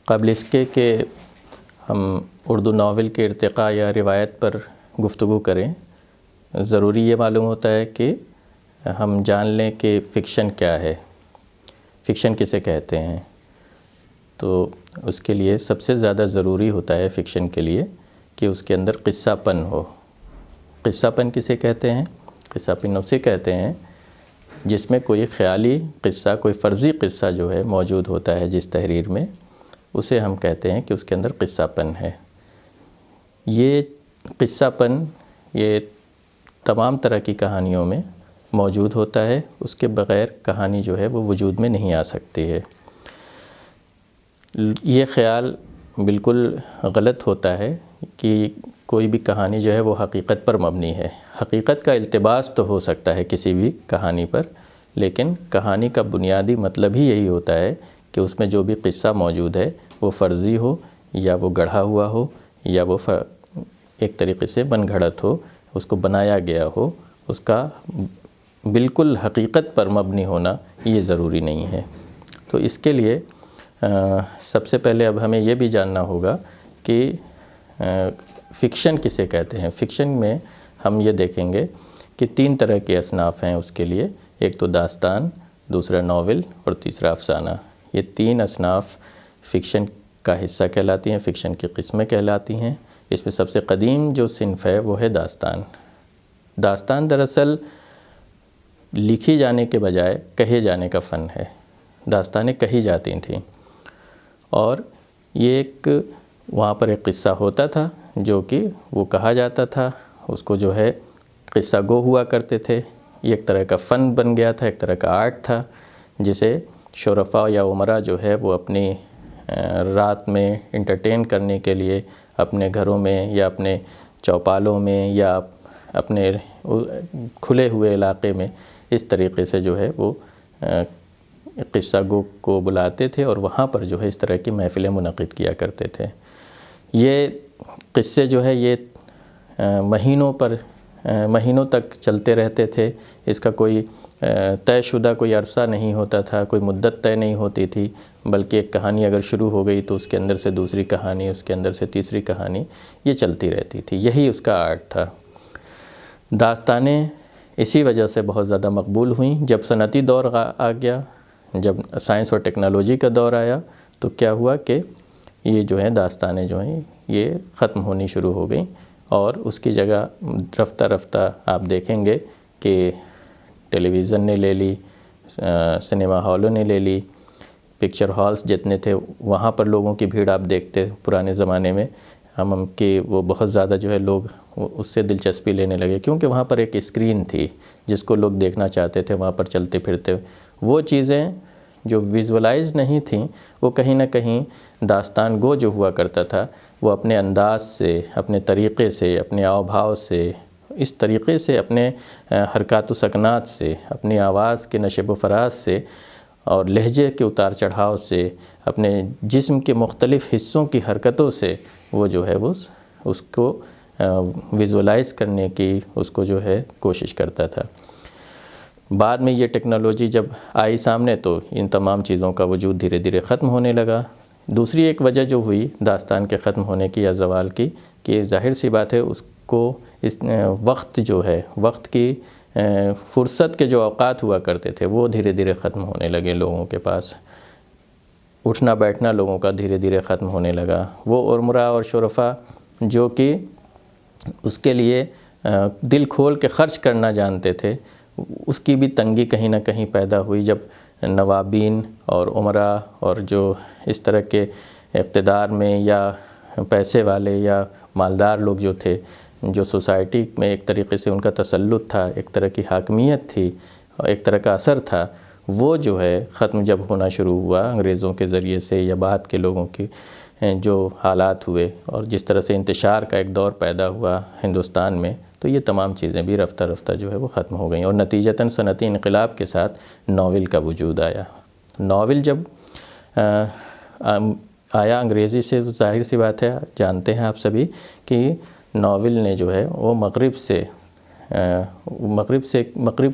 قبل اس کے کہ ہم اردو ناول کے ارتقاء یا روایت پر گفتگو کریں، ضروری یہ معلوم ہوتا ہے کہ ہم جان لیں کہ فکشن کیا ہے، فکشن کسے کہتے ہیں۔ تو اس کے لیے سب سے زیادہ ضروری ہوتا ہے فکشن کے لیے کہ اس کے اندر قصہ پن ہو۔ قصہ پن کسے کہتے ہیں؟ قصہ پن اسے کہتے ہیں جس میں کوئی خیالی قصہ، کوئی فرضی قصہ جو ہے موجود ہوتا ہے جس تحریر میں، اسے ہم کہتے ہیں کہ اس کے اندر قصہ پن ہے۔ یہ قصہ پن یہ تمام طرح کی کہانیوں میں موجود ہوتا ہے، اس کے بغیر کہانی جو ہے وہ وجود میں نہیں آ سکتی ہے۔ یہ خیال بالکل غلط ہوتا ہے کہ کوئی بھی کہانی جو ہے وہ حقیقت پر مبنی ہے۔ حقیقت کا التباس تو ہو سکتا ہے کسی بھی کہانی پر، لیکن کہانی کا بنیادی مطلب ہی یہی ہوتا ہے کہ اس میں جو بھی قصہ موجود ہے وہ فرضی ہو یا وہ گڑھا ہوا ہو یا وہ ایک طریقے سے بن گھڑت ہو، اس کو بنایا گیا ہو، اس کا بالکل حقیقت پر مبنی ہونا یہ ضروری نہیں ہے۔ تو اس کے لیے سب سے پہلے اب ہمیں یہ بھی جاننا ہوگا کہ فکشن کسے کہتے ہیں۔ فکشن میں ہم یہ دیکھیں گے کہ 3 طرح کے اصناف ہیں اس کے لیے، ایک تو داستان، دوسرا ناول اور تیسرا افسانہ۔ یہ 3 اصناف فکشن کا حصہ کہلاتی ہیں، فکشن کی قسمیں کہلاتی ہیں۔ اس میں سب سے قدیم جو صنف ہے وہ ہے داستان۔ داستان دراصل لکھی جانے کے بجائے کہے جانے کا فن ہے۔ داستانیں کہی جاتی تھیں اور یہ وہاں پر ایک قصہ ہوتا تھا جو کہ وہ کہا جاتا تھا، اس کو جو ہے قصہ گو ہوا کرتے تھے۔ یہ ایک طرح کا فن بن گیا تھا، ایک طرح کا آرٹ تھا جسے شرفاء یا امراء جو ہے وہ اپنی رات میں انٹرٹین کرنے کے لیے اپنے گھروں میں یا اپنے چوپالوں میں یا اپنے کھلے ہوئے علاقے میں اس طریقے سے جو ہے وہ قصہ گو کو بلاتے تھے اور وہاں پر جو ہے اس طرح کی محفلیں منعقد کیا کرتے تھے۔ یہ قصے جو ہے یہ مہینوں تک چلتے رہتے تھے، اس کا کوئی طے شدہ کوئی عرصہ نہیں ہوتا تھا، کوئی مدت طے نہیں ہوتی تھی، بلکہ ایک کہانی اگر شروع ہو گئی تو اس کے اندر سے دوسری کہانی، اس کے اندر سے تیسری کہانی، یہ چلتی رہتی تھی۔ یہی اس کا آرٹ تھا۔ داستانیں اسی وجہ سے بہت زیادہ مقبول ہوئیں۔ جب صنعتی دور آ گیا، جب سائنس اور ٹیکنالوجی کا دور آیا تو کیا ہوا کہ یہ جو ہیں داستانیں جو ہیں یہ ختم ہونی شروع ہو گئیں اور اس کی جگہ رفتہ رفتہ آپ دیکھیں گے کہ ٹیلی ویژن نے لے لی، سنیما ہالوں نے لے لی، پکچر ہالز جتنے تھے وہاں پر لوگوں کی بھیڑ آپ دیکھتے پرانے زمانے میں کہ وہ بہت زیادہ جو ہے لوگ اس سے دلچسپی لینے لگے، کیونکہ وہاں پر ایک اسکرین تھی جس کو لوگ دیکھنا چاہتے تھے، وہاں پر چلتے پھرتے وہ چیزیں جو ویژولائز نہیں تھیں وہ کہیں نہ کہیں داستان گو جو ہوا کرتا تھا وہ اپنے انداز سے، اپنے طریقے سے، اپنے آؤ بھاؤ سے، اس طریقے سے اپنے حرکات و سکنات سے، اپنی آواز کے نشیب و فراز سے اور لہجے کے اتار چڑھاؤ سے، اپنے جسم کے مختلف حصوں کی حرکتوں سے وہ جو ہے وہ اس کو ویژولائز کرنے کی اس کو جو ہے کوشش کرتا تھا۔ بعد میں یہ ٹیکنالوجی جب آئی سامنے تو ان تمام چیزوں کا وجود دھیرے دھیرے ختم ہونے لگا۔ دوسری ایک وجہ جو ہوئی داستان کے ختم ہونے کی یا زوال کی کہ ظاہر سی بات ہے اس کو وقت جو ہے، وقت کی فرصت کے جو اوقات ہوا کرتے تھے وہ دھیرے دھیرے ختم ہونے لگے لوگوں کے پاس۔ اٹھنا بیٹھنا لوگوں کا دھیرے دھیرے ختم ہونے لگا۔ وہ امراء اور شرفاء جو کہ اس کے لیے دل کھول کے خرچ کرنا جانتے تھے، اس کی بھی تنگی کہیں نہ کہیں پیدا ہوئی جب نوابین اور امراء اور جو اس طرح کے اقتدار میں یا پیسے والے یا مالدار لوگ جو تھے، جو سوسائٹی میں ایک طریقے سے ان کا تسلط تھا، ایک طرح کی حاکمیت تھی، ایک طرح کا اثر تھا، وہ جو ہے ختم جب ہونا شروع ہوا انگریزوں کے ذریعے سے یا بعد کے لوگوں کی جو حالات ہوئے اور جس طرح سے انتشار کا ایک دور پیدا ہوا ہندوستان میں، تو یہ تمام چیزیں بھی رفتہ رفتہ جو ہے وہ ختم ہو گئیں اور نتیجتاً صنعتی انقلاب کے ساتھ ناول کا وجود آیا۔ ناول جب آیا انگریزی سے، ظاہر سی بات ہے جانتے ہیں آپ سبھی کہ ناول نے جو ہے وہ مغرب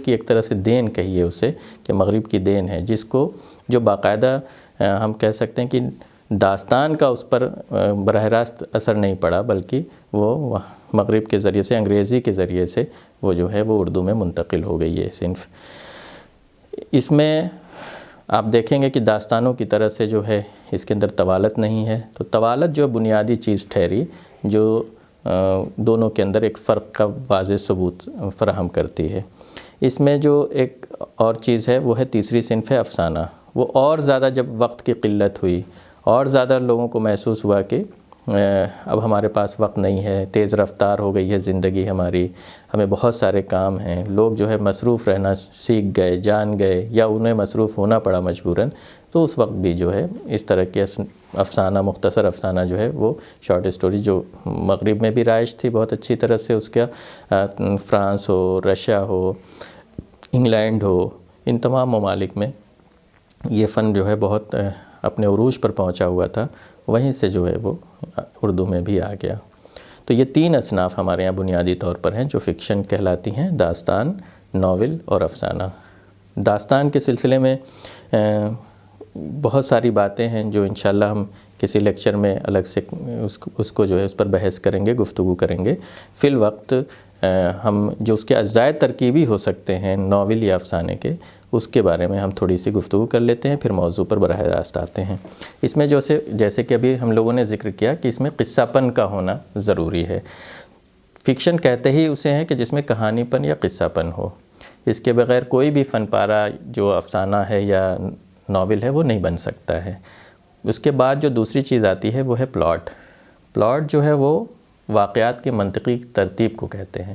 کی ایک طرح سے دین کہیے اسے کہ مغرب کی دین ہے، جس کو جو باقاعدہ ہم کہہ سکتے ہیں کہ داستان کا اس پر براہ راست اثر نہیں پڑا، بلکہ وہ مغرب کے ذریعے سے، انگریزی کے ذریعے سے وہ جو ہے وہ اردو میں منتقل ہو گئی ہے صنف۔ اس میں آپ دیکھیں گے کہ داستانوں کی طرح سے جو ہے اس کے اندر طوالت نہیں ہے، تو طوالت جو بنیادی چیز ٹھہری جو دونوں کے اندر ایک فرق کا واضح ثبوت فراہم کرتی ہے۔ اس میں جو ایک اور چیز ہے وہ ہے تیسری صنف ہے افسانہ۔ وہ اور زیادہ جب وقت کی قلت ہوئی، اور زیادہ لوگوں کو محسوس ہوا کہ اب ہمارے پاس وقت نہیں ہے، تیز رفتار ہو گئی ہے زندگی ہماری، ہمیں بہت سارے کام ہیں، لوگ جو ہے مصروف رہنا سیکھ گئے، جان گئے، یا انہیں مصروف ہونا پڑا مجبوراً، تو اس وقت بھی جو ہے اس طرح کے افسانہ، مختصر افسانہ جو ہے وہ شارٹ اسٹوری جو مغرب میں بھی رائج تھی بہت اچھی طرح سے، اس کا فرانس ہو، رشیا ہو، انگلینڈ ہو، ان تمام ممالک میں یہ فن جو ہے بہت اپنے عروج پر پہنچا ہوا تھا، وہیں سے جو ہے وہ اردو میں بھی آ گیا۔ تو یہ 3 اصناف ہمارے یہاں بنیادی طور پر ہیں جو فکشن کہلاتی ہیں: داستان، ناول اور افسانہ۔ داستان کے سلسلے میں بہت ساری باتیں ہیں جو انشاءاللہ ہم کسی لیکچر میں الگ سے اس کو جو ہے اس پر بحث کریں گے، گفتگو کریں گے۔ فی الوقت ہم جو اس کے اجزاء ترکیبی ہو سکتے ہیں ناول یا افسانے کے، اس کے بارے میں ہم تھوڑی سی گفتگو کر لیتے ہیں، پھر موضوع پر براہ راست آتے ہیں۔ اس میں جیسے کہ ابھی ہم لوگوں نے ذکر کیا کہ اس میں قصہ پن کا ہونا ضروری ہے۔ فکشن کہتے ہی اسے ہیں کہ جس میں کہانی پن یا قصہ پن ہو، اس کے بغیر کوئی بھی فن پارہ جو افسانہ ہے یا ناول ہے وہ نہیں بن سکتا ہے۔ اس کے بعد جو دوسری چیز آتی ہے وہ ہے پلاٹ۔ پلاٹ جو ہے وہ واقعات کی منطقی ترتیب کو کہتے ہیں۔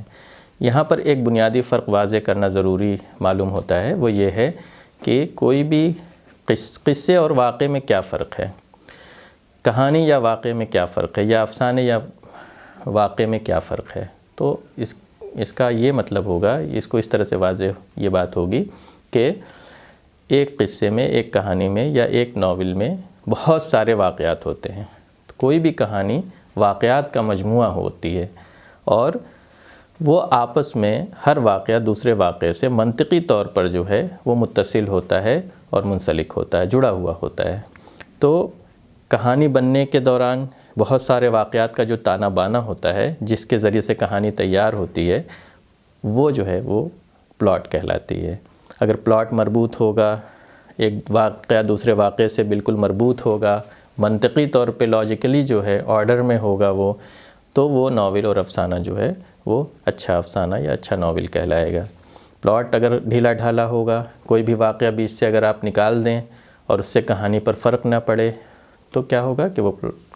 یہاں پر ایک بنیادی فرق واضح کرنا ضروری معلوم ہوتا ہے، وہ یہ ہے کہ کوئی بھی قصے اور واقعے میں کیا فرق ہے، کہانی یا واقعے میں کیا فرق ہے، یا افسانے یا واقعے میں کیا فرق ہے۔ تو اس کا یہ مطلب ہوگا، اس کو اس طرح سے واضح یہ بات ہوگی کہ ایک قصے میں، ایک کہانی میں یا ایک ناول میں بہت سارے واقعات ہوتے ہیں۔ کوئی بھی کہانی واقعات کا مجموعہ ہوتی ہے، اور وہ آپس میں ہر واقعہ دوسرے واقعے سے منطقی طور پر جو ہے وہ متصل ہوتا ہے اور منسلک ہوتا ہے، جڑا ہوا ہوتا ہے۔ تو کہانی بننے کے دوران بہت سارے واقعات کا جو تانا بانا ہوتا ہے، جس کے ذریعے سے کہانی تیار ہوتی ہے، وہ جو ہے وہ پلاٹ کہلاتی ہے۔ اگر پلاٹ مربوط ہوگا، ایک واقعہ دوسرے واقعے سے بالکل مربوط ہوگا، منطقی طور پہ لاجیکلی جو ہے آرڈر میں ہوگا وہ، تو وہ ناول اور افسانہ جو ہے وہ اچھا افسانہ یا اچھا ناول کہلائے گا۔ پلاٹ اگر ڈھیلا ڈھالا ہوگا، کوئی بھی واقعہ بیچ سے اگر آپ نکال دیں اور اس سے کہانی پر فرق نہ پڑے، تو کیا ہوگا کہ وہ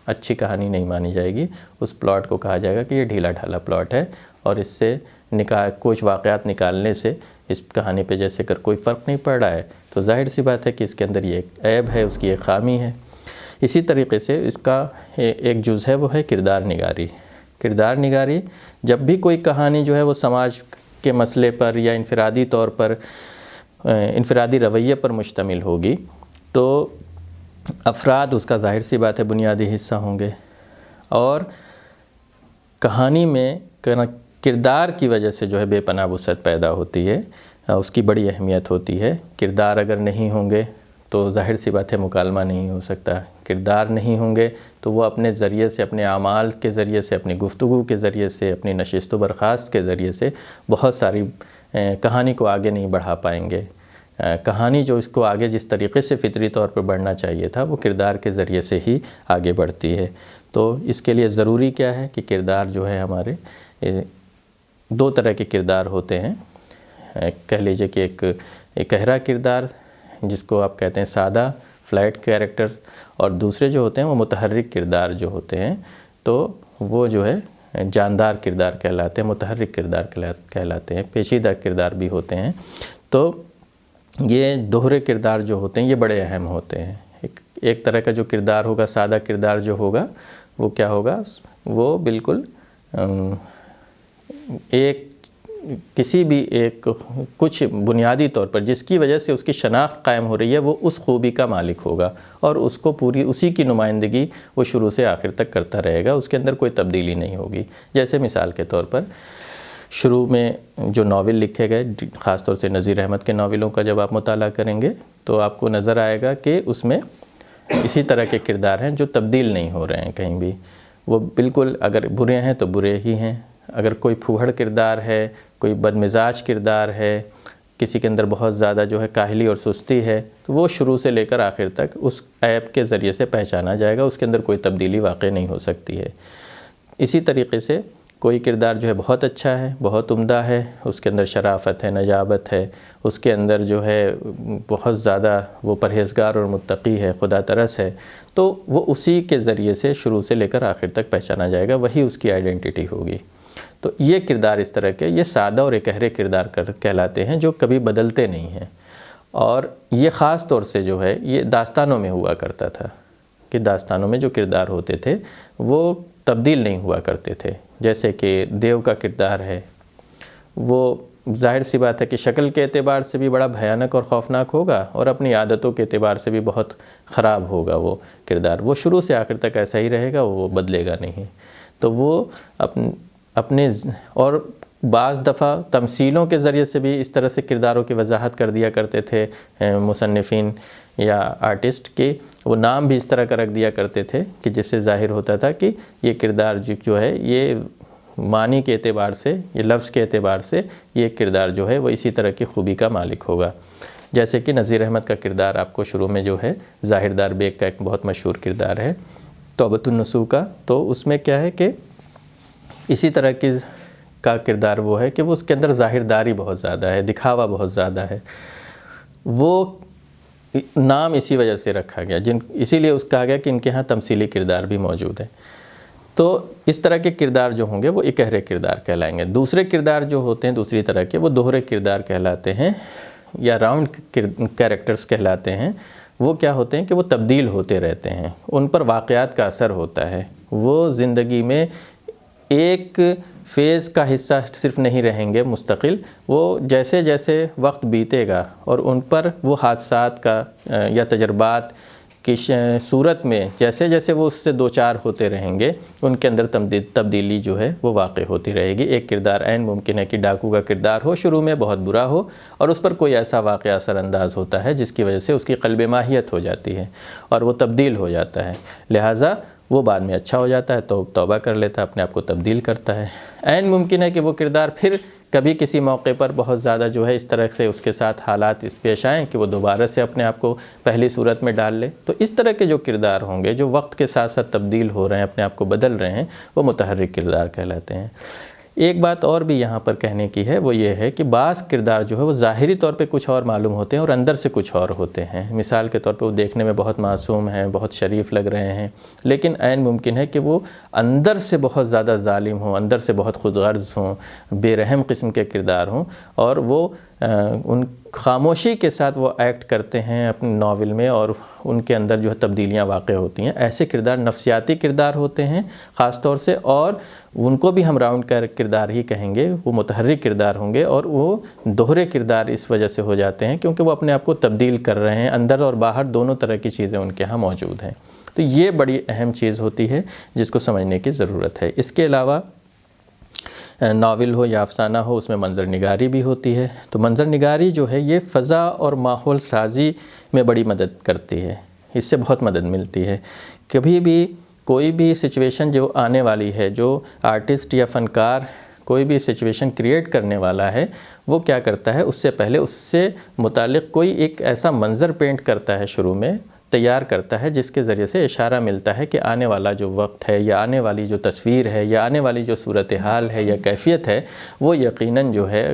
اچھی کہانی نہیں مانی جائے گی۔ اس پلاٹ کو کہا جائے گا کہ یہ ڈھیلا ڈھالا پلاٹ ہے، اور اس سے کچھ واقعات نکالنے سے اس کہانی پہ جیسے اگر کوئی فرق نہیں پڑ رہا ہے، تو ظاہر سی بات ہے کہ اس کے اندر یہ ایک عیب ہے، اس کی ایک خامی ہے۔ اسی طریقے سے اس کا ایک جز ہے وہ ہے کردار نگاری۔ کردار نگاری، جب بھی کوئی کہانی جو ہے وہ سماج کے مسئلے پر یا انفرادی طور پر، انفرادی رویے پر مشتمل ہوگی، تو افراد اس کا ظاہر سی بات ہے بنیادی حصہ ہوں گے، اور کہانی میں کردار کی وجہ سے جو ہے بے پناہ وسعت پیدا ہوتی ہے، اس کی بڑی اہمیت ہوتی ہے۔ کردار اگر نہیں ہوں گے تو ظاہر سی بات ہے مکالمہ نہیں ہو سکتا۔ کردار نہیں ہوں گے تو وہ اپنے ذریعے سے، اپنے اعمال کے ذریعے سے، اپنی گفتگو کے ذریعے سے، اپنی نشست و برخاست کے ذریعے سے بہت ساری کہانی کو آگے نہیں بڑھا پائیں گے۔ کہانی جو اس کو آگے جس طریقے سے فطری طور پر بڑھنا چاہیے تھا، وہ کردار کے ذریعے سے ہی آگے بڑھتی ہے۔ تو اس کے لیے ضروری کیا ہے کہ کردار جو ہے ہمارے 2 طرح کے کردار ہوتے ہیں۔ کہہ لیجئے کہ ایک گہرا کردار جس کو آپ کہتے ہیں سادہ فلیٹ کیریکٹرز، اور دوسرے جو ہوتے ہیں وہ متحرک کردار جو ہوتے ہیں، تو وہ جو ہے جاندار کردار کہلاتے ہیں، متحرک کردار کہلاتے ہیں، پیچیدہ کردار بھی ہوتے ہیں۔ تو یہ دوہرے کردار جو ہوتے ہیں یہ بڑے اہم ہوتے ہیں۔ ایک طرح کا جو کردار ہوگا، سادہ کردار جو ہوگا، وہ کیا ہوگا، وہ بالکل کسی بھی کچھ بنیادی طور پر جس کی وجہ سے اس کی شناخت قائم ہو رہی ہے، وہ اس خوبی کا مالک ہوگا، اور اس کو پوری اسی کی نمائندگی وہ شروع سے آخر تک کرتا رہے گا، اس کے اندر کوئی تبدیلی نہیں ہوگی۔ جیسے مثال کے طور پر شروع میں جو ناول لکھے گئے، خاص طور سے نذیر احمد کے ناولوں کا جب آپ مطالعہ کریں گے تو آپ کو نظر آئے گا کہ اس میں اسی طرح کے کردار ہیں جو تبدیل نہیں ہو رہے ہیں کہیں بھی، وہ بالکل اگر برے ہیں تو برے ہی ہیں، اگر کوئی پھوہڑ کردار ہے، کوئی بدمزاج کردار ہے، کسی کے اندر بہت زیادہ جو ہے کاہلی اور سستی ہے، تو وہ شروع سے لے کر آخر تک اس ایپ کے ذریعے سے پہچانا جائے گا، اس کے اندر کوئی تبدیلی واقع نہیں ہو سکتی ہے۔ اسی طریقے سے کوئی کردار جو ہے بہت اچھا ہے، بہت عمدہ ہے، اس کے اندر شرافت ہے، نجابت ہے، اس کے اندر جو ہے بہت زیادہ وہ پرہیزگار اور متقی ہے، خدا ترس ہے، تو وہ اسی کے ذریعے سے شروع سے لے کر آخر تک پہچانا جائے گا، وہی اس کی آئیڈینٹی ہوگی۔ تو یہ کردار اس طرح کے یہ سادہ اور اکہرے کردار کہلاتے ہیں جو کبھی بدلتے نہیں ہیں، اور یہ خاص طور سے جو ہے یہ داستانوں میں ہوا کرتا تھا کہ داستانوں میں جو کردار ہوتے تھے وہ تبدیل نہیں ہوا کرتے تھے، جیسے کہ دیو کا کردار ہے، وہ ظاہر سی بات ہے کہ شکل کے اعتبار سے بھی بڑا بھیانک اور خوفناک ہوگا، اور اپنی عادتوں کے اعتبار سے بھی بہت خراب ہوگا وہ کردار، وہ شروع سے آخر تک ایسا ہی رہے گا، وہ بدلے گا نہیں۔ تو وہ اپنے اور بعض دفعہ تمثیلوں کے ذریعے سے بھی اس طرح سے کرداروں کی وضاحت کر دیا کرتے تھے مصنفین یا آرٹسٹ کے، وہ نام بھی اس طرح کا رکھ دیا کرتے تھے کہ جس سے ظاہر ہوتا تھا کہ یہ کردار جو ہے یہ معنی کے اعتبار سے، یہ لفظ کے اعتبار سے یہ کردار جو ہے وہ اسی طرح کی خوبی کا مالک ہوگا۔ جیسے کہ نذیر احمد کا کردار آپ کو شروع میں جو ہے ظاہردار بیگ کا ایک بہت مشہور کردار ہے توبۃ النصوح کا، تو اس میں کیا ہے کہ اسی طرح کا کردار وہ ہے کہ وہ اس کے اندر ظاہرداری بہت زیادہ ہے، دکھاوا بہت زیادہ ہے، وہ نام اسی وجہ سے رکھا گیا، اسی لیے اس کہا گیا کہ ان کے ہاں تمثیلی کردار بھی موجود ہے۔ تو اس طرح کے کردار جو ہوں گے وہ اکہرے کردار کہلائیں گے۔ دوسرے کردار جو ہوتے ہیں دوسری طرح کے وہ دوہرے کردار کہلاتے ہیں یا راؤنڈ کیریکٹرز کہلاتے ہیں۔ وہ کیا ہوتے ہیں کہ وہ تبدیل ہوتے رہتے ہیں، ان پر واقعات کا اثر ہوتا ہے، وہ زندگی میں ایک فیز کا حصہ صرف نہیں رہیں گے مستقل، وہ جیسے جیسے وقت بیتے گا اور ان پر وہ حادثات کا یا تجربات کی صورت میں جیسے جیسے وہ اس سے دوچار ہوتے رہیں گے، ان کے اندر تبدیلی جو ہے وہ واقع ہوتی رہے گی۔ ایک کردار عین ممکن ہے کہ ڈاکو کا کردار ہو، شروع میں بہت برا ہو، اور اس پر کوئی ایسا واقعہ اثر انداز ہوتا ہے جس کی وجہ سے اس کی قلب ماہیت ہو جاتی ہے اور وہ تبدیل ہو جاتا ہے، لہٰذا وہ بعد میں اچھا ہو جاتا ہے تو توبہ کر لیتا ہے، اپنے آپ کو تبدیل کرتا ہے۔ عین ممکن ہے کہ وہ کردار پھر کبھی کسی موقع پر بہت زیادہ جو ہے اس طرح سے اس کے ساتھ حالات پیش آئیں کہ وہ دوبارہ سے اپنے آپ کو پہلی صورت میں ڈال لے۔ تو اس طرح کے جو کردار ہوں گے جو وقت کے ساتھ ساتھ تبدیل ہو رہے ہیں، اپنے آپ کو بدل رہے ہیں، وہ متحرک کردار کہلاتے ہیں۔ ایک بات اور بھی یہاں پر کہنے کی ہے، وہ یہ ہے کہ بعض کردار جو ہے وہ ظاہری طور پہ کچھ اور معلوم ہوتے ہیں اور اندر سے کچھ اور ہوتے ہیں۔ مثال کے طور پہ وہ دیکھنے میں بہت معصوم ہیں، بہت شریف لگ رہے ہیں، لیکن عین ممکن ہے کہ وہ اندر سے بہت زیادہ ظالم ہوں، اندر سے بہت خود غرض ہوں، بے رحم قسم کے کردار ہوں، اور وہ ان خاموشی کے ساتھ وہ ایکٹ کرتے ہیں اپنے ناول میں، اور ان کے اندر جو ہے تبدیلیاں واقع ہوتی ہیں۔ ایسے کردار نفسیاتی کردار ہوتے ہیں خاص طور سے، اور ان کو بھی ہم راؤنڈ کردار ہی کہیں گے، وہ متحرک کردار ہوں گے، اور وہ دوہرے کردار اس وجہ سے ہو جاتے ہیں کیونکہ وہ اپنے آپ کو تبدیل کر رہے ہیں، اندر اور باہر دونوں طرح کی چیزیں ان کے ہاں موجود ہیں۔ تو یہ بڑی اہم چیز ہوتی ہے جس کو سمجھنے کی ضرورت ہے۔ اس کے علاوہ ناول ہو یا افسانہ ہو، اس میں منظر نگاری بھی ہوتی ہے۔ تو منظر نگاری جو ہے یہ فضا اور ماحول سازی میں بڑی مدد کرتی ہے، اس سے بہت مدد ملتی ہے۔ کبھی بھی کوئی بھی سچویشن جو آنے والی ہے، جو آرٹسٹ یا فنکار کوئی بھی سچویشن کریٹ کرنے والا ہے، وہ کیا کرتا ہے، اس سے پہلے اس سے متعلق کوئی ایک ایسا منظر پینٹ کرتا ہے، شروع میں تیار کرتا ہے، جس کے ذریعے سے اشارہ ملتا ہے کہ آنے والا جو وقت ہے یا آنے والی جو تصویر ہے یا آنے والی جو صورتحال ہے یا کیفیت ہے، وہ یقیناً جو ہے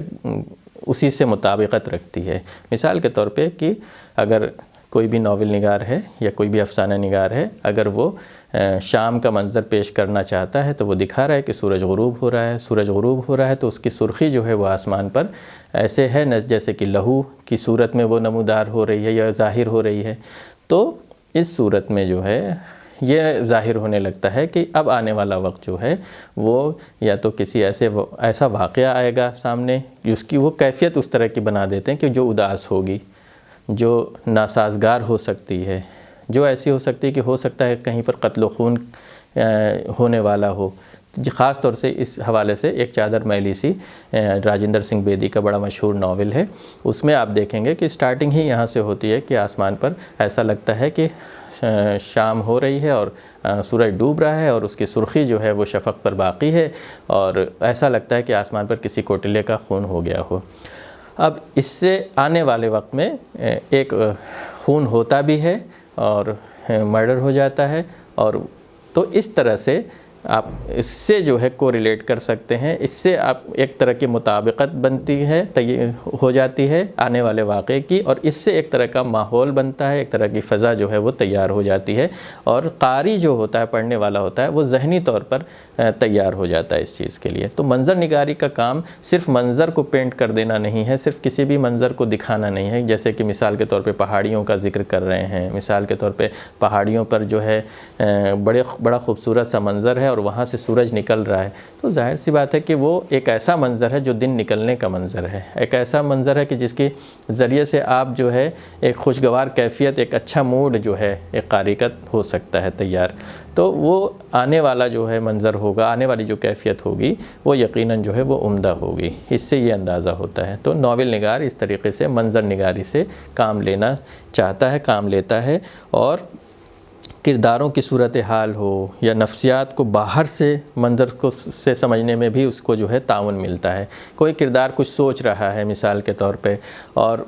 اسی سے مطابقت رکھتی ہے۔ مثال کے طور پہ کہ اگر کوئی بھی ناول نگار ہے یا کوئی بھی افسانہ نگار ہے، اگر وہ شام کا منظر پیش کرنا چاہتا ہے تو وہ دکھا رہا ہے کہ سورج غروب ہو رہا ہے، سورج غروب ہو رہا ہے تو اس کی سرخی جو ہے وہ آسمان پر ایسے ہے جیسے کہ لہو کی صورت میں وہ نمودار ہو رہی ہے یا ظاہر ہو رہی ہے۔ تو اس صورت میں جو ہے یہ ظاہر ہونے لگتا ہے کہ اب آنے والا وقت جو ہے وہ یا تو کسی ایسا واقعہ آئے گا سامنے جس کی وہ کیفیت اس طرح کی بنا دیتے ہیں کہ جو اداس ہوگی، جو ناسازگار ہو سکتی ہے، جو ایسی ہو سکتی ہے کہ ہو سکتا ہے کہیں پر قتل و خون ہونے والا ہو۔ خاص طور سے اس حوالے سے ایک چادر میلی سی راجندر سنگھ بیدی کا بڑا مشہور ناول ہے، اس میں آپ دیکھیں گے کہ سٹارٹنگ ہی یہاں سے ہوتی ہے کہ آسمان پر ایسا لگتا ہے کہ شام ہو رہی ہے اور سورج ڈوب رہا ہے اور اس کی سرخی جو ہے وہ شفق پر باقی ہے اور ایسا لگتا ہے کہ آسمان پر کسی کوٹلے کا خون ہو گیا ہو۔ اب اس سے آنے والے وقت میں ایک خون ہوتا بھی ہے اور مرڈر ہو جاتا ہے، اور تو اس طرح سے آپ اس سے جو ہے کوریلیٹ کر سکتے ہیں، اس سے آپ ایک طرح کی مطابقت بنتی ہے، ہو جاتی ہے آنے والے واقعے کی، اور اس سے ایک طرح کا ماحول بنتا ہے، ایک طرح کی فضا جو ہے وہ تیار ہو جاتی ہے، اور قاری جو ہوتا ہے، پڑھنے والا ہوتا ہے، وہ ذہنی طور پر تیار ہو جاتا ہے اس چیز کے لیے۔ تو منظر نگاری کا کام صرف منظر کو پینٹ کر دینا نہیں ہے، صرف کسی بھی منظر کو دکھانا نہیں ہے، جیسے کہ مثال کے طور پہ پہاڑیوں کا ذکر کر رہے ہیں، مثال کے طور پہ پہاڑیوں پر جو ہے بڑا خوبصورت سا منظر ہے اور وہاں سے سورج نکل رہا ہے، تو ظاہر سی بات ہے کہ وہ ایک ایسا منظر ہے جو دن نکلنے کا منظر ہے، ایک ایسا منظر ہے کہ جس کے ذریعے سے آپ جو ہے ایک خوشگوار کیفیت، ایک اچھا موڈ جو ہے ایک قاری کا ہو سکتا ہے تیار۔ تو وہ آنے والا جو ہے منظر ہوگا، آنے والی جو کیفیت ہوگی وہ یقیناً جو ہے وہ عمدہ ہوگی، اس سے یہ اندازہ ہوتا ہے۔ تو ناول نگار اس طریقے سے منظر نگاری سے کام لینا چاہتا ہے، کام لیتا ہے، اور کرداروں کی صورتحال ہو یا نفسیات کو باہر سے منظر کو سے سمجھنے میں بھی اس کو جو ہے تعاون ملتا ہے۔ کوئی کردار کچھ سوچ رہا ہے مثال کے طور پہ اور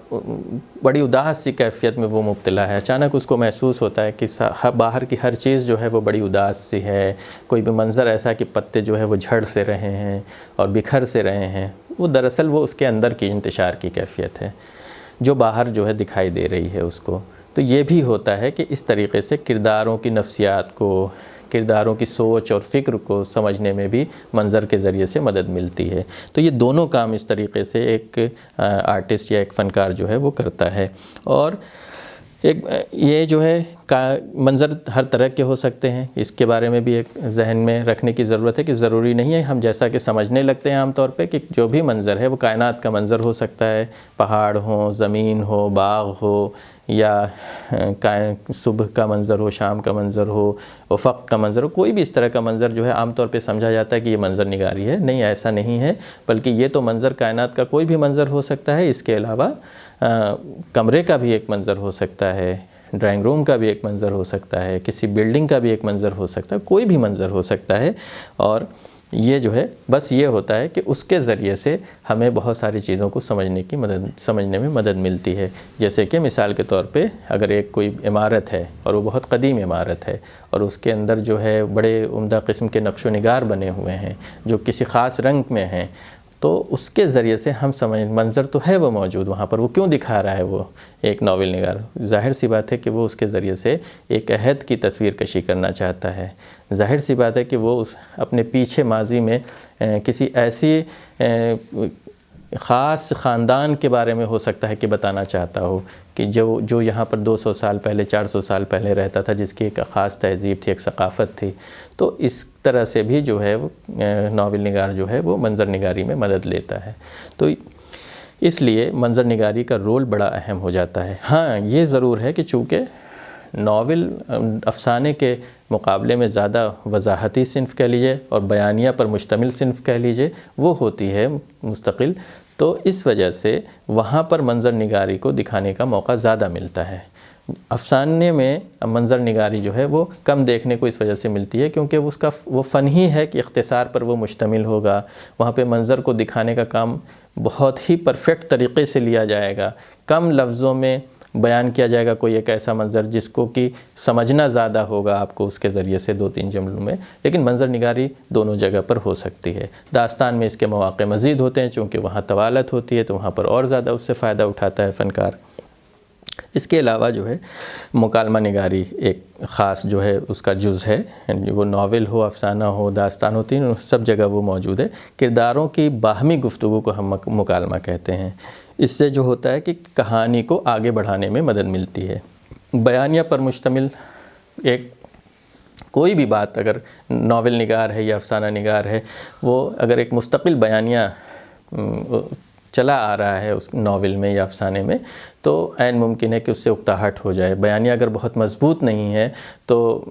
بڑی اداس سی کیفیت میں وہ مبتلا ہے، اچانک اس کو محسوس ہوتا ہے کہ باہر کی ہر چیز جو ہے وہ بڑی اداس سی ہے، کوئی بھی منظر ایسا کہ پتے جو ہے وہ جھڑ سے رہے ہیں اور بکھر سے رہے ہیں، وہ دراصل وہ اس کے اندر کی انتشار کی کیفیت ہے جو باہر جو ہے دکھائی دے رہی ہے اس کو۔ تو یہ بھی ہوتا ہے کہ اس طریقے سے کرداروں کی نفسیات کو، کرداروں کی سوچ اور فکر کو سمجھنے میں بھی منظر کے ذریعے سے مدد ملتی ہے۔ تو یہ دونوں کام اس طریقے سے ایک آرٹسٹ یا ایک فنکار جو ہے وہ کرتا ہے۔ اور یہ جو ہے منظر ہر طرح کے ہو سکتے ہیں، اس کے بارے میں بھی ایک ذہن میں رکھنے کی ضرورت ہے کہ ضروری نہیں ہے ہم جیسا کہ سمجھنے لگتے ہیں عام طور پہ کہ جو بھی منظر ہے وہ کائنات کا منظر ہو سکتا ہے، پہاڑ ہوں، زمین ہو، باغ ہو، یا صبح کا منظر ہو، شام کا منظر ہو، افق کا منظر ہو، کوئی بھی اس طرح کا منظر جو ہے عام طور پہ سمجھا جاتا ہے کہ یہ منظر نگاری ہے۔ نہیں، ایسا نہیں ہے، بلکہ یہ تو منظر کائنات کا کوئی بھی منظر ہو سکتا ہے، اس کے علاوہ کمرے کا بھی ایک منظر ہو سکتا ہے، ڈرائنگ روم کا بھی ایک منظر ہو سکتا ہے، کسی بلڈنگ کا بھی ایک منظر ہو سکتا ہے، کوئی بھی منظر ہو سکتا ہے۔ اور یہ جو ہے بس یہ ہوتا ہے کہ اس کے ذریعے سے ہمیں بہت ساری چیزوں کو سمجھنے میں مدد ملتی ہے۔ جیسے کہ مثال کے طور پہ اگر ایک کوئی عمارت ہے اور وہ بہت قدیم عمارت ہے اور اس کے اندر جو ہے بڑے عمدہ قسم کے نقش و نگار بنے ہوئے ہیں جو کسی خاص رنگ میں ہیں، تو اس کے ذریعے سے ہم منظر تو ہے وہ موجود وہاں پر، وہ کیوں دکھا رہا ہے وہ ایک ناول نگار؟ ظاہر سی بات ہے کہ وہ اس کے ذریعے سے ایک عہد کی تصویر کشی کرنا چاہتا ہے، ظاہر سی بات ہے کہ وہ اپنے پیچھے ماضی میں کسی ایسی خاص خاندان کے بارے میں ہو سکتا ہے کہ بتانا چاہتا ہو کہ جو یہاں پر 200 سال پہلے، 400 سال پہلے رہتا تھا، جس کی ایک خاص تہذیب تھی، ایک ثقافت تھی۔ تو اس طرح سے بھی جو ہے ناول نگار جو ہے وہ منظر نگاری میں مدد لیتا ہے۔ تو اس لیے منظر نگاری کا رول بڑا اہم ہو جاتا ہے۔ ہاں، یہ ضرور ہے کہ چونکہ ناول افسانے کے مقابلے میں زیادہ وضاحتی صنف کہہ لیجئے اور بیانیہ پر مشتمل صنف کہہ لیجئے وہ ہوتی ہے مستقل، تو اس وجہ سے وہاں پر منظر نگاری کو دکھانے کا موقع زیادہ ملتا ہے۔ افسانے میں منظر نگاری جو ہے وہ کم دیکھنے کو اس وجہ سے ملتی ہے کیونکہ اس کا وہ فن ہی ہے کہ اختصار پر وہ مشتمل ہوگا، وہاں پہ منظر کو دکھانے کا کام بہت ہی پرفیکٹ طریقے سے لیا جائے گا، کم لفظوں میں بیان کیا جائے گا کوئی ایک ایسا منظر جس کو کہ سمجھنا زیادہ ہوگا آپ کو اس کے ذریعے سے 2-3 جملوں میں، لیکن منظر نگاری دونوں جگہ پر ہو سکتی ہے۔ داستان میں اس کے مواقع مزید ہوتے ہیں چونکہ وہاں طوالت ہوتی ہے تو وہاں پر اور زیادہ اس سے فائدہ اٹھاتا ہے فنکار۔ اس کے علاوہ جو ہے مکالمہ نگاری ایک خاص جو ہے اس کا جز ہے، وہ ناول ہو، افسانہ ہو، داستان ہو، تینوں سب جگہ وہ موجود ہے۔ کرداروں کی باہمی گفتگو کو ہم مکالمہ کہتے ہیں۔ اس سے جو ہوتا ہے کہ کہانی کو آگے بڑھانے میں مدد ملتی ہے۔ بیانیہ پر مشتمل ایک کوئی بھی بات اگر ناول نگار ہے یا افسانہ نگار ہے، وہ اگر ایک مستقل بیانیہ چلا آ رہا ہے اس ناول میں یا افسانے میں تو عین ممکن ہے کہ اس سے اکتاہٹ ہو جائے۔ بیانیہ اگر بہت مضبوط نہیں ہے تو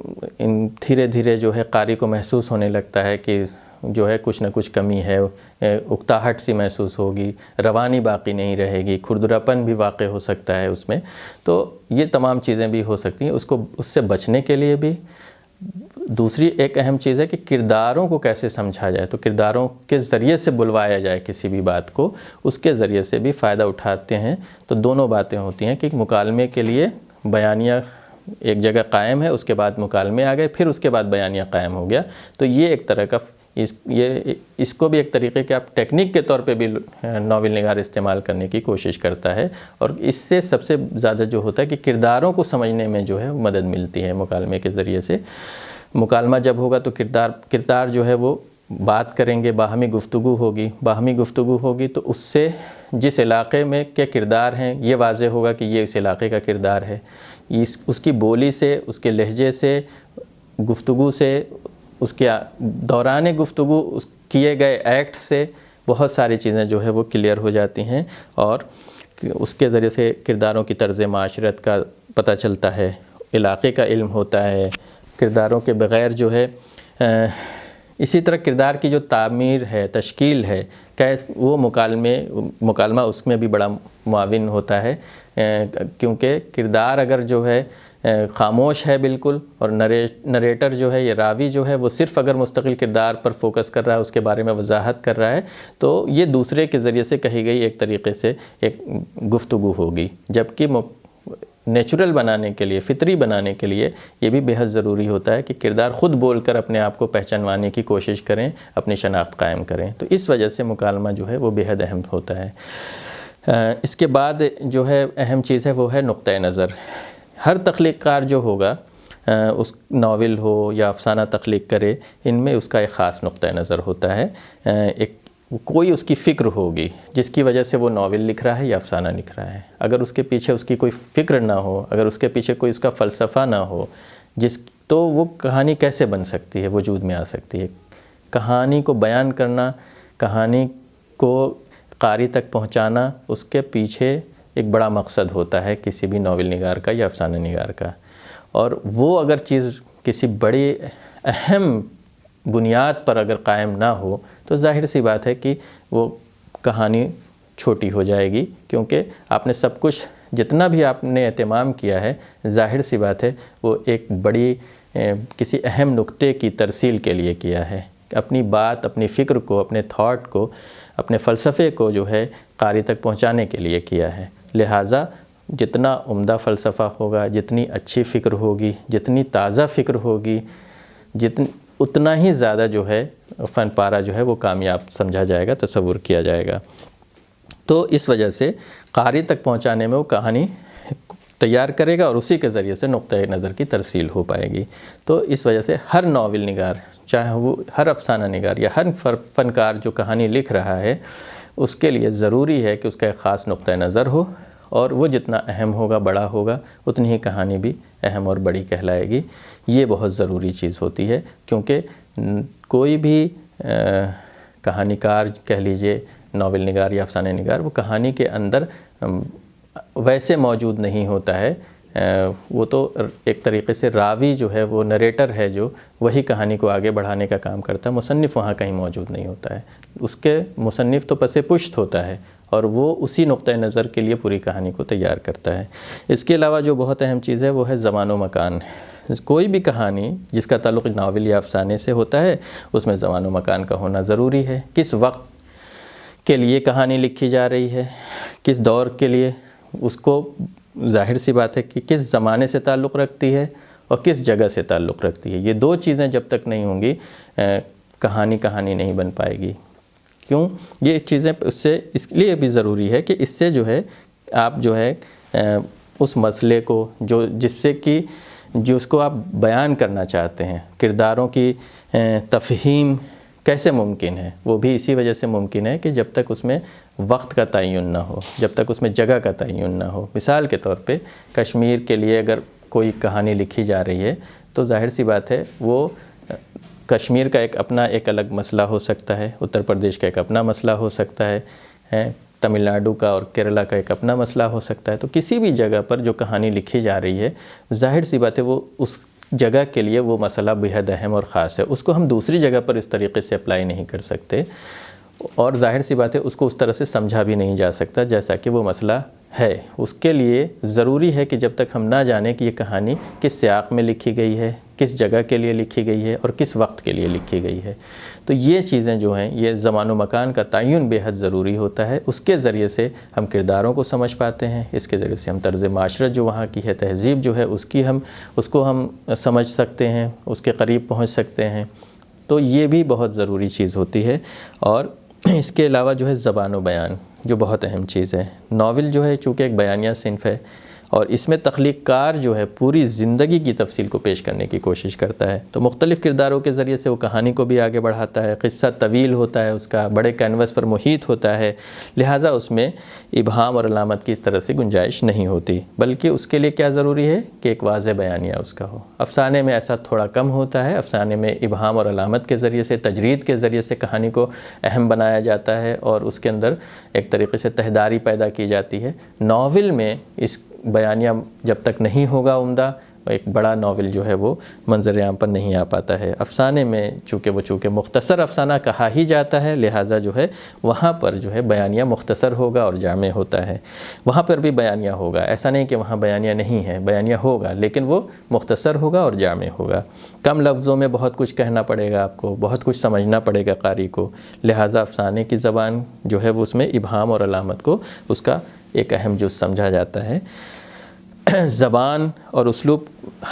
دھیرے دھیرے جو ہے قاری کو محسوس ہونے لگتا ہے کہ جو ہے کچھ نہ کچھ کمی ہے، اکتاہٹ سی محسوس ہوگی، روانی باقی نہیں رہے گی، کھردراپن بھی واقع ہو سکتا ہے اس میں. تو یہ تمام چیزیں بھی ہو سکتی ہیں. اس سے بچنے کے لیے بھی دوسری ایک اہم چیز ہے کہ کرداروں کو کیسے سمجھا جائے. تو کرداروں کے ذریعے سے بلوایا جائے کسی بھی بات کو، اس کے ذریعے سے بھی فائدہ اٹھاتے ہیں. تو دونوں باتیں ہوتی ہیں کہ مکالمے کے لیے بیانیہ ایک جگہ قائم ہے، اس کے بعد مکالمے آ گئے، پھر اس کے بعد بیانیہ قائم ہو گیا. تو یہ ایک طرح کا اس کو بھی ایک طریقے کے آپ ٹیکنیک کے طور پہ بھی ناول نگار استعمال کرنے کی کوشش کرتا ہے. اور اس سے سب سے زیادہ جو ہوتا ہے کہ کرداروں کو سمجھنے میں جو ہے مدد ملتی ہے مکالمے کے ذریعے سے. مکالمہ جب ہوگا تو کردار جو ہے وہ بات کریں گے، باہمی گفتگو ہوگی تو اس سے جس علاقے میں کیا کردار ہیں یہ واضح ہوگا کہ یہ اس علاقے کا کردار ہے. اس کی بولی سے، اس کے لہجے سے، گفتگو سے، اس کے دوران گفتگو اس کیے گئے ایکٹ سے بہت ساری چیزیں جو ہے وہ کلیئر ہو جاتی ہیں. اور اس کے ذریعے سے کرداروں کی طرز معاشرت کا پتہ چلتا ہے، علاقے کا علم ہوتا ہے. کرداروں کے بغیر جو ہے اسی طرح کردار کی جو تعمیر ہے، تشکیل ہے، وہ مکالمہ اس میں بھی بڑا معاون ہوتا ہے. کیونکہ کردار اگر جو ہے خاموش ہے بالکل، اور نریٹر جو ہے، یہ راوی جو ہے وہ صرف اگر مستقل کردار پر فوکس کر رہا ہے، اس کے بارے میں وضاحت کر رہا ہے، تو یہ دوسرے کے ذریعے سے کہی گئی ایک طریقے سے ایک گفتگو ہوگی. جبکہ نیچرل بنانے کے لیے، فطری بنانے کے لیے یہ بھی بہت ضروری ہوتا ہے کہ کردار خود بول کر اپنے آپ کو پہچانوانے کی کوشش کریں، اپنی شناخت قائم کریں. تو اس وجہ سے مکالمہ جو ہے وہ بہت اہم ہوتا ہے. اس کے بعد جو ہے اہم چیز ہے وہ ہے نقطۂ نظر. ہر تخلیق کار جو ہوگا، اس ناول ہو یا افسانہ تخلیق کرے، ان میں اس کا ایک خاص نقطۂ نظر ہوتا ہے. کوئی اس کی فکر ہوگی جس کی وجہ سے وہ ناول لکھ رہا ہے یا افسانہ لکھ رہا ہے. اگر اس کے پیچھے اس کی کوئی فکر نہ ہو، اگر اس کے پیچھے کوئی اس کا فلسفہ نہ ہو، تو وہ کہانی کیسے بن سکتی ہے، وجود میں آ سکتی ہے. کہانی کو بیان کرنا، کہانی کو قاری تک پہنچانا، اس کے پیچھے ایک بڑا مقصد ہوتا ہے کسی بھی ناول نگار کا یا افسانہ نگار کا. اور وہ اگر چیز کسی بڑی اہم بنیاد پر اگر قائم نہ ہو تو ظاہر سی بات ہے کہ وہ کہانی چھوٹی ہو جائے گی. کیونکہ آپ نے سب کچھ جتنا بھی آپ نے اہتمام کیا ہے، ظاہر سی بات ہے وہ ایک بڑی کسی اہم نقطے کی ترسیل کے لیے کیا ہے. اپنی بات، اپنی فکر کو، اپنے تھاٹ کو، اپنے فلسفے کو جو ہے قاری تک پہنچانے کے لیے کیا ہے. لہٰذا جتنا عمدہ فلسفہ ہوگا، جتنی اچھی فکر ہوگی، جتنی تازہ فکر ہوگی، اتنا ہی زیادہ جو ہے فن پارہ جو ہے وہ کامیاب سمجھا جائے گا، تصور کیا جائے گا. تو اس وجہ سے قاری تک پہنچانے میں وہ کہانی تیار کرے گا اور اسی کے ذریعے سے نقطۂ نظر کی ترسیل ہو پائے گی. تو اس وجہ سے ہر ناول نگار، چاہے وہ ہر افسانہ نگار یا ہر فنکار جو کہانی لکھ رہا ہے، اس کے لیے ضروری ہے کہ اس کا ایک خاص نقطۂ نظر ہو، اور وہ جتنا اہم ہوگا، بڑا ہوگا، اتنی ہی کہانی بھی اہم اور بڑی کہلائے گی. یہ بہت ضروری چیز ہوتی ہے. کیونکہ کوئی بھی کہانی کار کہہ لیجئے، ناول نگار یا افسانہ نگار، وہ کہانی کے اندر ویسے موجود نہیں ہوتا ہے. وہ تو ایک طریقے سے راوی جو ہے، وہ نریٹر ہے، جو وہی کہانی کو آگے بڑھانے کا کام کرتا ہے. مصنف وہاں کہیں موجود نہیں ہوتا ہے. اس کے مصنف تو پس پشت ہوتا ہے، اور وہ اسی نقطۂ نظر کے لیے پوری کہانی کو تیار کرتا ہے. اس کے علاوہ جو بہت اہم چیز ہے وہ ہے زمان و مکان. کوئی بھی کہانی جس کا تعلق ناول یا افسانے سے ہوتا ہے، اس میں زمان و مکان کا ہونا ضروری ہے. کس وقت کے لیے کہانی لکھی جا رہی ہے، کس دور کے لیے، اس کو ظاہر سی بات ہے کہ کس زمانے سے تعلق رکھتی ہے اور کس جگہ سے تعلق رکھتی ہے. یہ دو چیزیں جب تک نہیں ہوں گی، کہانی نہیں بن پائے گی. کیوں؟ یہ چیزیں اس لیے بھی ضروری ہے کہ اس سے جو ہے آپ جو ہے اس مسئلے کو جو اس کو آپ بیان کرنا چاہتے ہیں، کرداروں کی تفہیم کیسے ممکن ہے. وہ بھی اسی وجہ سے ممکن ہے کہ جب تک اس میں وقت کا تعین نہ ہو، جب تک اس میں جگہ کا تعین نہ ہو. مثال کے طور پہ کشمیر کے لیے اگر کوئی کہانی لکھی جا رہی ہے تو ظاہر سی بات ہے وہ کشمیر کا ایک الگ مسئلہ ہو سکتا ہے، اتر پردیش کا ایک اپنا مسئلہ ہو سکتا ہے، تمل ناڈو کا اور کیرلا کا ایک اپنا مسئلہ ہو سکتا ہے. تو کسی بھی جگہ پر جو کہانی لکھی جا رہی ہے، ظاہر سی بات ہے وہ اس جگہ کے لیے وہ مسئلہ بہت اہم اور خاص ہے، اس کو ہم دوسری جگہ پر اس طریقے سے اپلائی نہیں کر سکتے، اور ظاہر سی بات ہے اس کو اس طرح سے سمجھا بھی نہیں جا سکتا جیسا کہ وہ مسئلہ ہے۔ اس کے لیے ضروری ہے کہ جب تک ہم نہ جانیں کہ یہ کہانی کس سیاق میں لکھی گئی ہے، کس جگہ کے لیے لکھی گئی ہے اور کس وقت کے لیے لکھی گئی ہے، تو یہ چیزیں جو ہیں، یہ زمان و مکان کا تعین بے حد ضروری ہوتا ہے۔ اس کے ذریعے سے ہم کرداروں کو سمجھ پاتے ہیں، اس کے ذریعے سے ہم طرز معاشرت جو وہاں کی ہے، تہذیب جو ہے اس کو ہم سمجھ سکتے ہیں، اس کے قریب پہنچ سکتے ہیں۔ تو یہ بھی بہت ضروری چیز ہوتی ہے۔ اور اس کے علاوہ جو ہے زبان و بیان جو بہت اہم چیز ہے۔ ناول جو ہے چونکہ ایک بیانیہ صنف ہے، اور اس میں تخلیق کار جو ہے پوری زندگی کی تفصیل کو پیش کرنے کی کوشش کرتا ہے، تو مختلف کرداروں کے ذریعے سے وہ کہانی کو بھی آگے بڑھاتا ہے۔ قصہ طویل ہوتا ہے، اس کا بڑے کینوس پر محیط ہوتا ہے، لہٰذا اس میں ابہام اور علامت کی اس طرح سے گنجائش نہیں ہوتی، بلکہ اس کے لیے کیا ضروری ہے کہ ایک واضح بیانیہ اس کا ہو۔ افسانے میں ایسا تھوڑا کم ہوتا ہے، افسانے میں ابہام اور علامت کے ذریعے سے، تجرید کے ذریعے سے کہانی کو اہم بنایا جاتا ہے اور اس کے اندر ایک طریقے سے تہداری پیدا کی جاتی ہے۔ ناول میں اس بیانیہ جب تک نہیں ہوگا عمدہ، ایک بڑا ناول جو ہے وہ منظر عام پر نہیں آ پاتا ہے۔ افسانے میں چونکہ مختصر افسانہ کہا ہی جاتا ہے، لہٰذا جو ہے وہاں پر جو ہے بیانیہ مختصر ہوگا اور جامع ہوتا ہے۔ وہاں پر بھی بیانیہ ہوگا، ایسا نہیں کہ وہاں بیانیہ نہیں ہے، بیانیہ ہوگا، لیکن وہ مختصر ہوگا اور جامع ہوگا۔ کم لفظوں میں بہت کچھ کہنا پڑے گا آپ کو، بہت کچھ سمجھنا پڑے گا قاری کو، لہٰذا افسانے کی زبان جو ہے وہ اس میں ابہام اور علامت کو اس کا ایک اہم جز سمجھا جاتا ہے۔ زبان اور اسلوب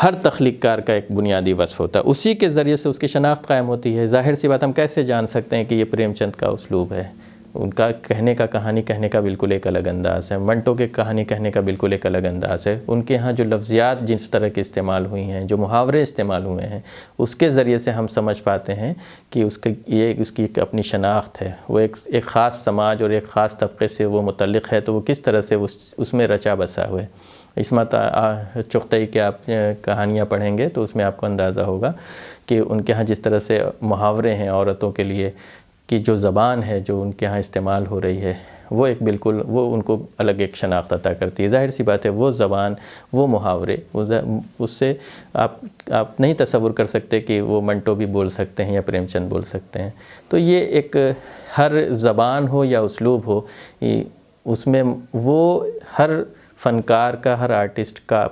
ہر تخلیق کار کا ایک بنیادی وصف ہوتا ہے، اسی کے ذریعے سے اس کی شناخت قائم ہوتی ہے۔ ظاہر سی بات، ہم کیسے جان سکتے ہیں کہ یہ پریم چند کا اسلوب ہے؟ ان کا کہانی کہنے کا بالکل ایک الگ انداز ہے، منٹو کے کہانی کہنے کا بالکل ایک الگ انداز ہے۔ ان کے ہاں جو لفظیات جس طرح کے استعمال ہوئی ہیں، جو محاورے استعمال ہوئے ہیں، اس کے ذریعے سے ہم سمجھ پاتے ہیں کہ اس کی ایک اپنی شناخت ہے، وہ ایک خاص سماج اور ایک خاص طبقے سے وہ متعلق ہے، تو وہ کس طرح سے اس میں رچا بسا ہوئے۔ عصمت چغتائی کے آپ کہانیاں پڑھیں گے تو اس میں آپ کو اندازہ ہوگا کہ ان کے ہاں جس طرح سے محاورے ہیں عورتوں کے لیے، کہ جو زبان ہے جو ان کے ہاں استعمال ہو رہی ہے، وہ ایک بالکل وہ ان کو الگ ایک شناخت عطا کرتی ہے۔ ظاہر سی بات ہے وہ زبان، وہ محاورے، اس سے آپ نہیں تصور کر سکتے کہ وہ منٹو بھی بول سکتے ہیں یا پریم چند بول سکتے ہیں۔ تو یہ ایک ہر زبان ہو یا اسلوب ہو، اس میں وہ ہر فنکار کا، ہر آرٹسٹ کا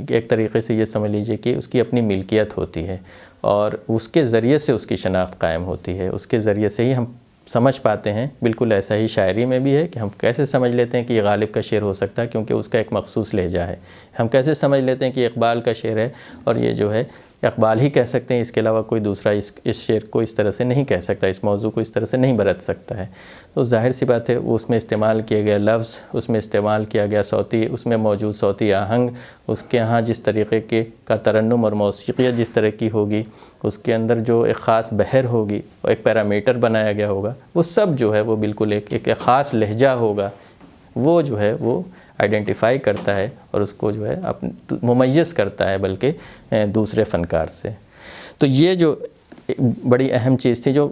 ایک طریقے سے یہ سمجھ لیجئے کہ اس کی اپنی ملکیت ہوتی ہے، اور اس کے ذریعے سے اس کی شناخت قائم ہوتی ہے، اس کے ذریعے سے ہی ہم سمجھ پاتے ہیں۔ بالکل ایسا ہی شاعری میں بھی ہے کہ ہم کیسے سمجھ لیتے ہیں کہ یہ غالب کا شعر ہو سکتا ہے، کیونکہ اس کا ایک مخصوص لہجہ ہے۔ ہم کیسے سمجھ لیتے ہیں کہ یہ اقبال کا شعر ہے اور یہ جو ہے اقبال ہی کہہ سکتے ہیں، اس کے علاوہ کوئی دوسرا اس شعر کو اس طرح سے نہیں کہہ سکتا، اس موضوع کو اس طرح سے نہیں برت سکتا ہے۔ تو ظاہر سی بات ہے اس میں استعمال کیا گیا لفظ، اس میں استعمال کیا گیا صوتی، اس میں موجود صوتی آہنگ، اس کے ہاں جس طریقے کا ترنم اور موسیقیت جس طرح کی ہوگی، اس کے اندر جو ایک خاص بحر ہوگی، ایک پیرامیٹر بنایا گیا ہوگا، وہ سب جو ہے وہ بالکل ایک خاص لہجہ ہوگا، وہ جو ہے وہ آئیڈینٹیفائی کرتا ہے اور اس کو جو ہے ممیز کرتا ہے بلکہ دوسرے فنکار سے۔ تو یہ جو بڑی اہم چیز تھی جو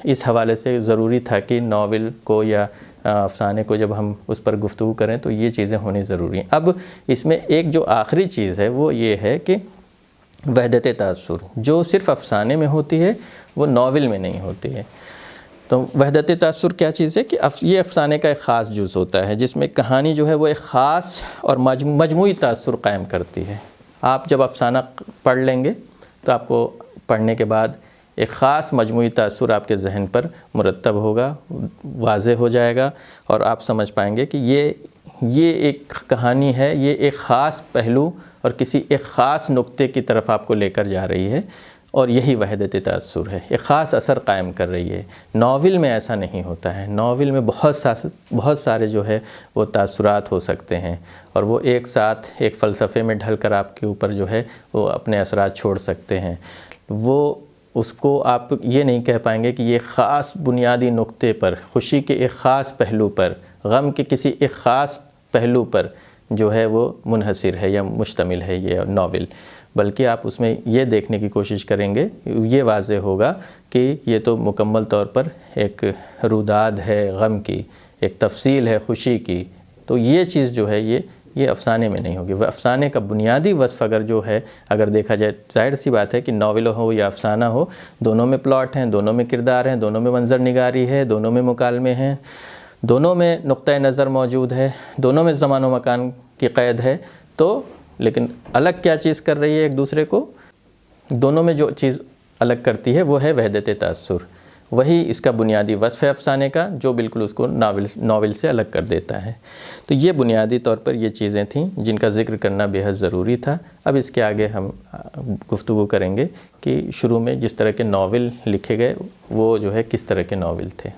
اس حوالے سے ضروری تھا کہ ناول کو یا افسانے کو جب ہم اس پر گفتگو کریں تو یہ چیزیں ہونی ضروری ہیں۔ اب اس میں ایک جو آخری چیز ہے وہ یہ ہے کہ وحدت تاثر جو صرف افسانے میں ہوتی ہے وہ ناول میں نہیں ہوتی ہے۔ تو وحدت تاثر کیا چیز ہے کہ یہ افسانے کا ایک خاص جز ہوتا ہے جس میں کہانی جو ہے وہ ایک خاص اور مجموعی تاثر قائم کرتی ہے۔ آپ جب افسانہ پڑھ لیں گے تو آپ کو پڑھنے کے بعد ایک خاص مجموعی تاثر آپ کے ذہن پر مرتب ہوگا، واضح ہو جائے گا، اور آپ سمجھ پائیں گے کہ یہ ایک کہانی ہے، یہ ایک خاص پہلو اور کسی ایک خاص نقطے کی طرف آپ کو لے کر جا رہی ہے، اور یہی وحدت تاثر ہے، ایک خاص اثر قائم کر رہی ہے۔ ناول میں ایسا نہیں ہوتا ہے، ناول میں بہت سارے جو ہے وہ تاثرات ہو سکتے ہیں، اور وہ ایک ساتھ ایک فلسفے میں ڈھل کر آپ کے اوپر جو ہے وہ اپنے اثرات چھوڑ سکتے ہیں۔ وہ اس کو آپ یہ نہیں کہہ پائیں گے کہ یہ خاص بنیادی نقطے پر، خوشی کے ایک خاص پہلو پر، غم کے کسی ایک خاص پہلو پر جو ہے وہ منحصر ہے یا مشتمل ہے یہ ناول، بلکہ آپ اس میں یہ دیکھنے کی کوشش کریں گے، یہ واضح ہوگا کہ یہ تو مکمل طور پر ایک روداد ہے غم کی، ایک تفصیل ہے خوشی کی۔ تو یہ چیز جو ہے یہ افسانے میں نہیں ہوگی۔ وہ افسانے کا بنیادی وصف اگر دیکھا جائے، ظاہر سی بات ہے کہ ناول ہو یا افسانہ ہو، دونوں میں پلاٹ ہیں، دونوں میں کردار ہیں، دونوں میں منظر نگاری ہے، دونوں میں مکالمے ہیں، دونوں میں نقطۂ نظر موجود ہے، دونوں میں زمان و مکان کی قید ہے، تو لیکن الگ کیا چیز کر رہی ہے ایک دوسرے کو؟ دونوں میں جو چیز الگ کرتی ہے وہ ہے وحدت تأثر، وہی اس کا بنیادی وصف ہے افسانے کا، جو بالکل اس کو ناول سے الگ کر دیتا ہے۔ تو یہ بنیادی طور پر یہ چیزیں تھیں جن کا ذکر کرنا بے حد ضروری تھا۔ اب اس کے آگے ہم گفتگو کریں گے کہ شروع میں جس طرح کے ناول لکھے گئے وہ جو ہے کس طرح کے ناول تھے۔